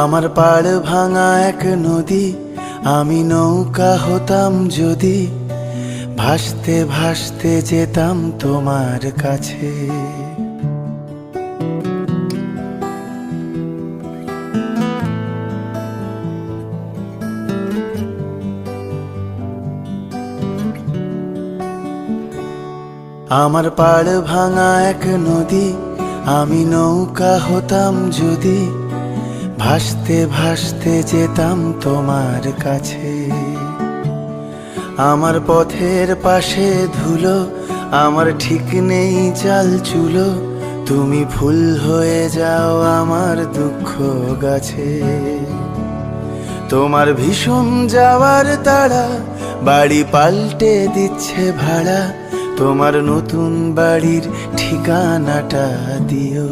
আমার পাড় ভাঙা এক নদী, আমি নৌকা হতাম যদি, ভাসতে ভাসতে যেতাম তোমার কাছে। আমার পাড় ভাঙা এক নদী, আমি নৌকা হতাম যদি, ভাসতে ভাসতে যেতাম তোমার কাছে। আমার পথের পাশে ধুলো, আমার ঠিক নেই চাল চুলো, তুমি ফুল হয়ে যাও আমার দুঃখ গাছে। তোমার ভীষণ যাওয়ার তাড়া, বাড়ি পাল্টে দিচ্ছে ভাড়া, তোমার নতুন বাড়ির ঠিকানাটা দিও।